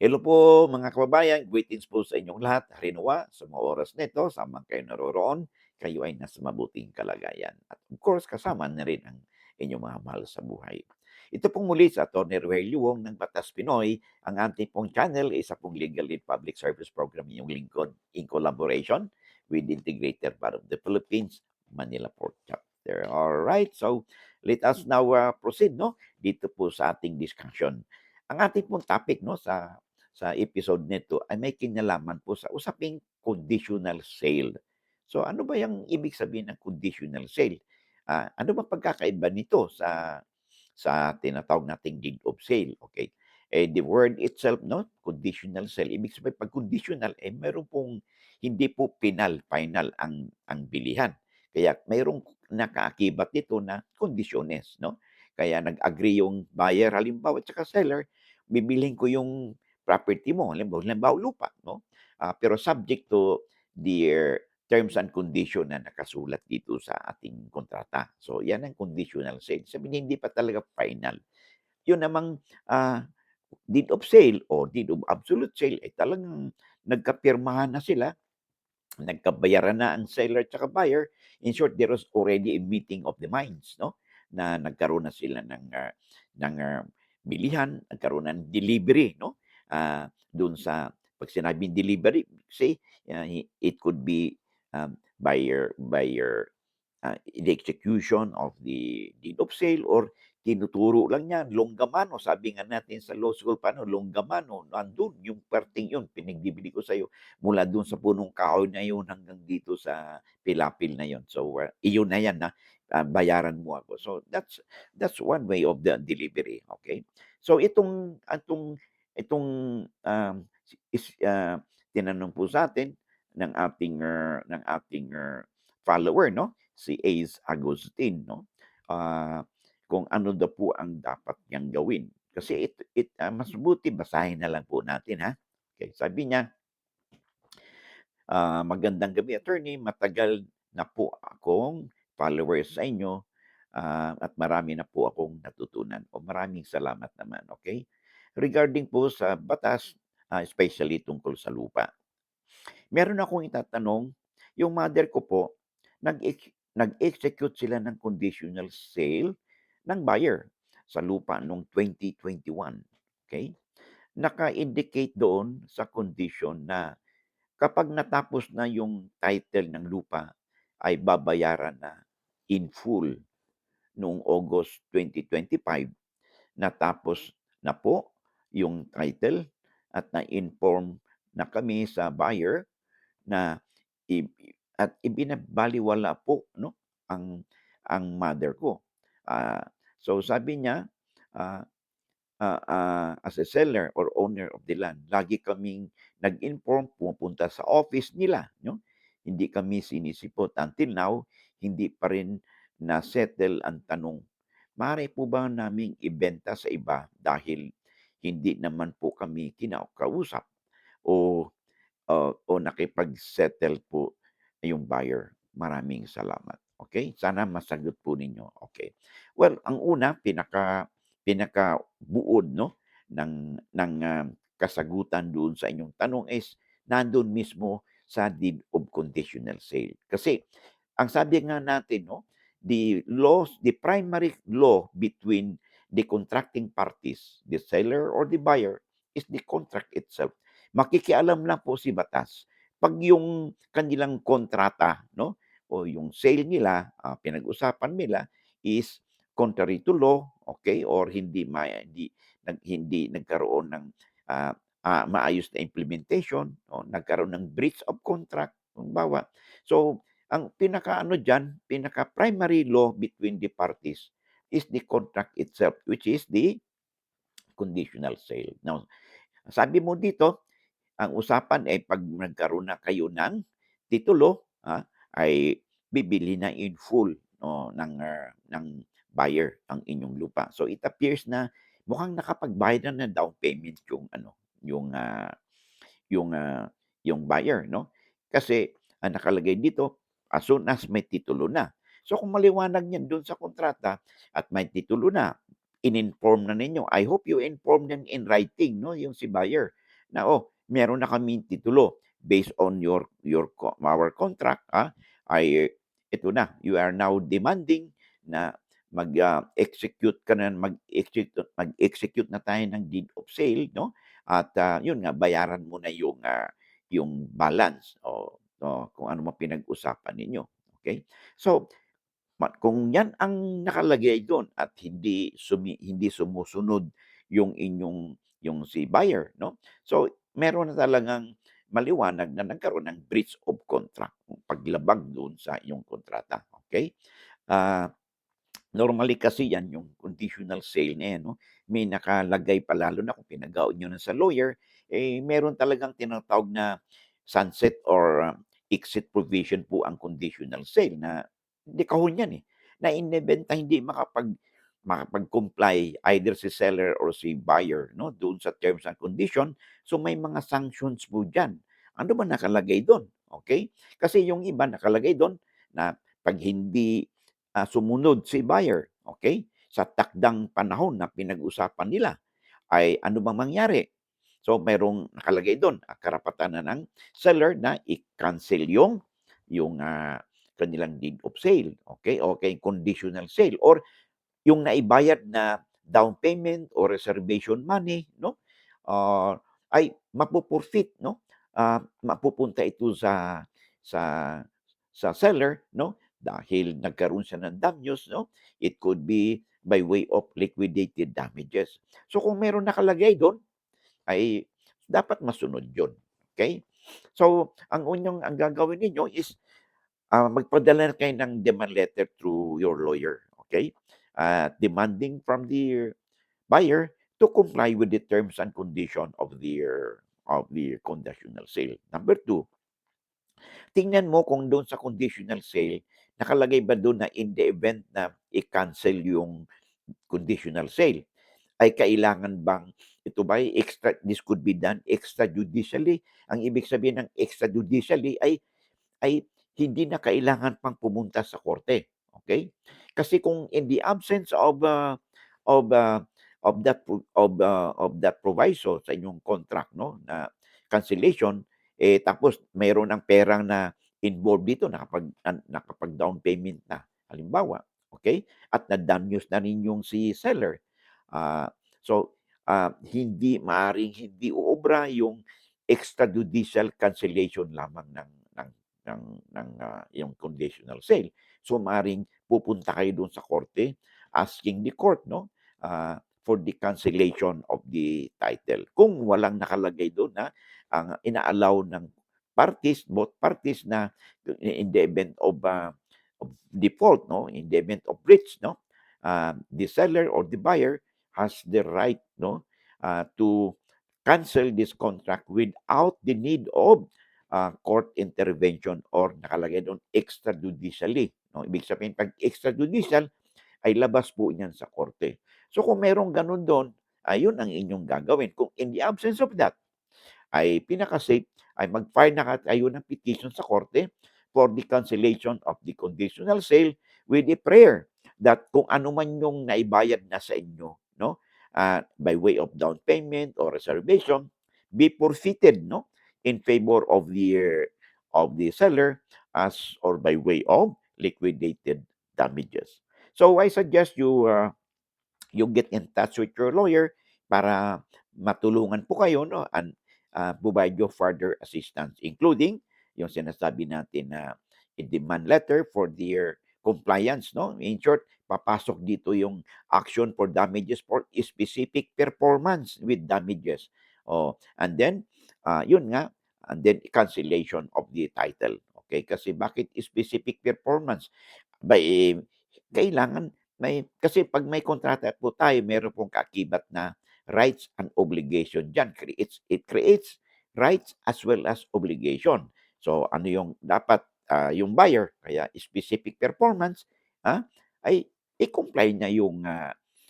Hello po mga kababayan, greetings po sa inyong lahat. Harinawa sa mga oras nito, samang kayo naroroon, kayo ay nasa mabuting kalagayan. At of course, kasama na rin ang inyong mga mahal sa buhay. Ito pong muli sa Atty. Rogelio Wong ng Batas Pinoy, ang ating pong channel ay isa pong legal and public service program inyong lingkod in collaboration with Integrated Bar of the Philippines, Manila Port Chapter. Alright, so let us now proceed dito po sa ating discussion. Ang ating pong topic sa episode nito ay may kinalaman po sa usaping conditional sale. So ano ba yung ibig sabihin ng conditional sale? Ano ba pagkakaiba nito sa tinatawag nating deed of sale? Okay. The word itself, conditional sale, ibig sabihin pag conditional, meron pong hindi po final ang bilihan. Kaya mayroong nakaakibat nito na kondisyones, no? Kaya nag-agree yung buyer halimbawa at saka seller, bibilhin ko yung property mo, halimbawa lupa, no? Pero subject to the terms and condition na nakasulat dito sa ating kontrata. So, yan ang conditional sale. Sabihin, hindi pa talaga final. Yun namang deed of sale o deed of absolute sale ay talagang nagkapirmahan na sila, nagkabayaran na ang seller at buyer. In short, there was already a meeting of the minds, no? Na nagkaroon na sila ng bilihan, nagkaroon ng delivery, no? Doon sa pag sinabing delivery, say it could be the execution of the deed of sale or tinuturo lang niya, longgamano, sabi nga natin sa law school, paano, longgamano, nandun, yung parting yun, pinagbibili ko sa'yo, mula dun sa punong kahoy na yun hanggang dito sa pilapil na yun. So, iyon na yan na bayaran mo ako. So, that's one way of the delivery, okay? So, itong tinanong po sa atin ng ating follower, no? Si Ace Agustin, no? Kung ano daw po ang dapat niyang gawin. Kasi mas buti basahin na lang po natin, ha? Okay, sabi niya, magandang gabi, attorney. Matagal na po akong follower sa inyo at marami na po akong natutunan. O maraming salamat naman, okay? Regarding po sa batas, especially tungkol sa lupa. Meron akong itatanong, yung mother ko po, nag-execute sila ng conditional sale ng buyer sa lupa noong 2021. Okay? Naka-indicate doon sa condition na kapag natapos na yung title ng lupa, ay babayaran na in full noong August 2025. Natapos na po yung title at na-inform na kami sa buyer na at ibinabalewala po, no, ang mother ko. So sabi niya, ah, as a seller or owner of the land, lagi kaming nag-inform, pumupunta sa office nila, no? Hindi kami sinisipot. Until now, hindi pa rin na-settle ang tanong, maaari po ba naming ibenta sa iba dahil hindi naman po kami kinakausap o o nakipag-settle po yung buyer. Maraming salamat. Okay? Sana masagot po ninyo. Okay. Well, ang una, pinakabuod, no, ng kasagutan doon sa inyong tanong is nandoon mismo sa deed of conditional sale. Kasi ang sabi nga natin, no, the primary law between the contracting parties, the seller or the buyer, is the contract itself. Makikialam lang po si batas 'pag yung kanilang kontrata, no, o yung sale nila, pinag-usapan nila is contrary to law, okay, or hindi nagkaroon ng, maayos na implementation o nagkaroon ng breach of contract, halimbawa. So, ang pinakaano diyan, pinaka-primary law between the parties is the contract itself, which is the conditional sale. Now, sabi mo dito, ang usapan ay 'pag nagkaroon na kayo ng titulo, ay bibili na in full, ng buyer ang inyong lupa. So it appears na mukhang nakapagbayad na ng down payment yung ano, yung, yung, yung buyer, 'no? Kasi ang nakalagay dito, as soon as may titulo na. So kung maliwanag niyan do'n sa kontrata at may titulo na, in-inform na ninyo. I hope you inform them in writing, 'no, yung si buyer. na, "Oh, meron na kaming titulo based on our contract, ay ito na, you are now demanding na execute ka na mag-execute na tayo ng deed of sale 'no, at, yun nga bayaran mo na yung balance o kung ano man pinag-usapan ninyo." Okay. So, kung 'yan ang nakalagay do'n at hindi sumusunod yung si buyer 'no, so meron na talagang maliwanag na nagkaroon ng breach of contract, paglabag do'n sa iyong kontrata, okay. Ah Normally kasi 'yan yung conditional sale na 'yan 'no, may nakalagay pa lalo na kung pinag-out niyo na sa lawyer, meron talagang tinatawag na sunset or exit provision po ang conditional sale na hindi kahon 'yan, na in the event na hindi makapag-comply either si seller or si buyer 'no, doon sa terms and condition, so may mga sanctions po diyan. Ano ba nakalagay do'n, okey? Kasi yung iba nakalagay do'n na 'pag hindi sumunod si buyer, okay, sa takdang panahon na pinag-usapan nila ay ano bang mangyari? So, merong nakalagay do'n, karapatan na ng seller na i-cancel yung kanilang deed of sale, okay, o kaya conditional sale or yung naibayad na down payment o reservation money 'no, ay mapo-forfeit 'no, mapupunta ito sa sa seller 'no, dahil nagkaroon siya ng damages 'no. It could be by way of liquidated damages. So, kung meron nakalagay do'n ay dapat masunod 'yun, okay. So, ang gagawin ninyo is magpadala kayo ng demand letter through your lawyer, okay? Demanding from the buyer to comply with the terms and condition of the conditional sale. Number two, tingnan mo kung doon sa conditional sale, nakalagay ba doon na in the event na i-cancel yung conditional sale, ay kailangan bang ito ba ay this could be done extrajudicially? Ang ibig sabihin ng extrajudicially ay hindi na kailangan pang pumunta sa korte, okay. Kasi kung in the absence of, of that proviso sa inyong contract 'no, na cancellation, tapos mayroon ng perang na involved dito nakapag-down payment na halimbawa, okay, at na-damage na rin yung si seller. So, hindi maaaring hindi uubra yung extrajudicial cancellation lamang ng yung conditional sale. So, maaaring pupunta kayo do'n sa korte, asking the court 'no, for the cancellation of the title. Kung walang nakalagay do'n na ang ina-allow ng both parties na in the event of default 'no, in the event of breach 'no, the seller or the buyer has the right 'no, to cancel this contract without the need of court intervention or nakalagay doon extrajudicially 'no. Ibig sabihin 'pag extrajudicial ay labas po niyan sa korte. So, kung merong gano'n do'n, ayun ang inyong gagawin. Kung in the absence of that, ay pinaka-safe ay mag-file na kayo ng petition sa korte for the cancellation of the conditional sale with a prayer that kung ano man yung naibayad na sa inyo 'no, by way of down payment or reservation, be forfeited 'no, in favor of the seller as or by way of liquidated damages. So, I suggest you get in touch with your lawyer para matulungan po kayo 'no and, provide you further assistance including yung sinasabi natin na i-demand letter for their compliance 'no. In short, papasok dito yung action for damages for specific performance with damages. And then, yun nga, and then cancellation of the title, okay. Kasi bakit specific performance? Ba, kailangan kasi 'pag may kontrata po tayo meron pong kaakibat na rights and obligation diyan. It creates rights as well as obligation. So, ano yung dapat, yung buyer kaya specific performance, ay i-comply niya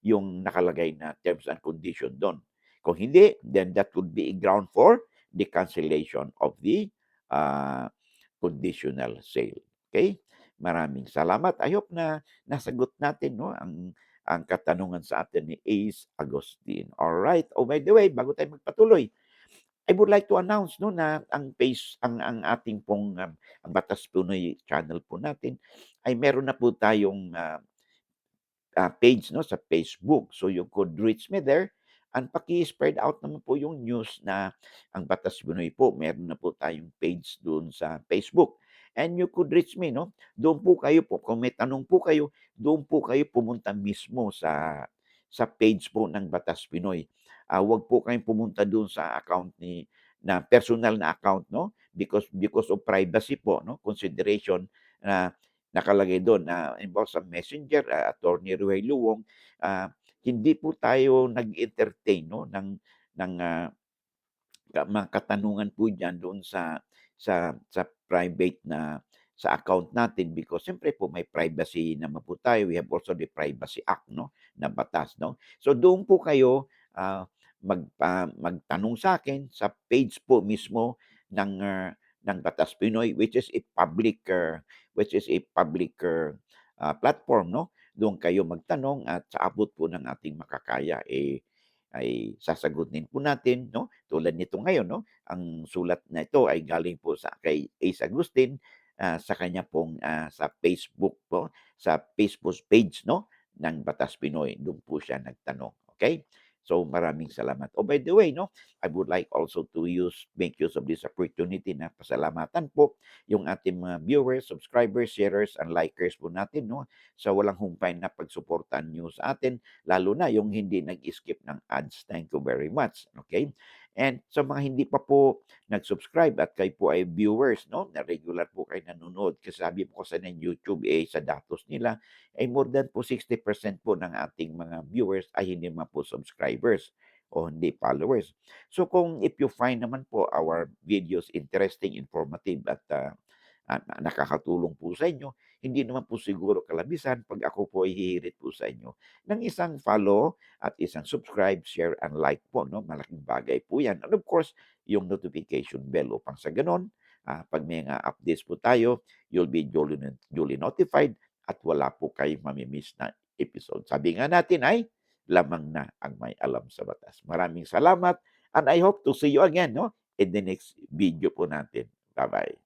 yung nakalagay na terms and condition do'n. Kung hindi, then that would be a ground for the cancellation of the, ah, conditional sale, okay. Maraming salamat. I hope na nasagot natin 'no, ang katanungan sa atin ni Ace Agustin. Alright. Oh, by the way, bago tayo magpatuloy, I would like to announce 'no na ang ating pong, ang Batas Pinoy channel po natin ay meron na po tayong, page 'no sa Facebook. So you could reach me there and paki-spread out naman po yung news na ang Batas Pinoy po meron na po tayong page doon sa Facebook. And you could reach me 'no, doon po kayo po kung may tanong po kayo, doon po kayo pumunta mismo sa page po ng Batas Pinoy. 'Wag po kayong pumunta doon sa account na personal na account 'no, because of privacy po 'no, consideration na nakalagay do'n na halimbawa sa Messenger, Attorney Roy Luong, hindi po tayo nag-entertain 'no ng, mga katanungan po diyan doon sa private na sa account natin because siyempre po may privacy naman po tayo. We have also the Privacy Act 'no, na batas 'no. So doon po kayo, magtanong sa akin sa page po mismo ng Batas Pinoy which is a public, platform 'no. Doon kayo magtanong at sa abot po ng ating makakaya, ay sasagutin po natin 'no. Tulad nito ngayon 'no, ang sulat na ito ay galing po kay Ace Agustin, sa kanya pong, sa Facebook page 'no, ng Batas Pinoy. Do'n po siya nagtanong, okay. So, maraming salamat. Oh, by the way 'no, I would like also to make use of this opportunity na pasalamatan po yung ating mga viewers, subscribers, sharers, and likers po natin 'no, sa walang humpay na pagsuportahan niyo sa atin. Lalo na yung hindi nag-skip ng ads. Thank you very much, okay. And sa mga hindi pa po nag-subscribe at kayo po ay viewers 'no, na regular po kayo nanonood kasi sabi po kasi ng YouTube, sa datos nila ay more than po 60% po ng ating mga viewers ay hindi naman po subscribers o hindi followers. So kung if you find naman po our videos interesting, informative at nakakatulong po sa inyo, hindi naman po siguro kalabisan 'pag ako po ay hihirit po sa inyo ng isang follow at isang subscribe, share, and like po 'no, malaking bagay po 'yan. And of course, yung notification bell upang sa gano'n, 'pag may mga updates po tayo, you'll be duly notified at wala po kayong mami-miss na episode. Sabi nga natin ay, lamang na ang may alam sa batas. Maraming salamat and I hope to see you again 'no, in the next video po natin. Bye-bye.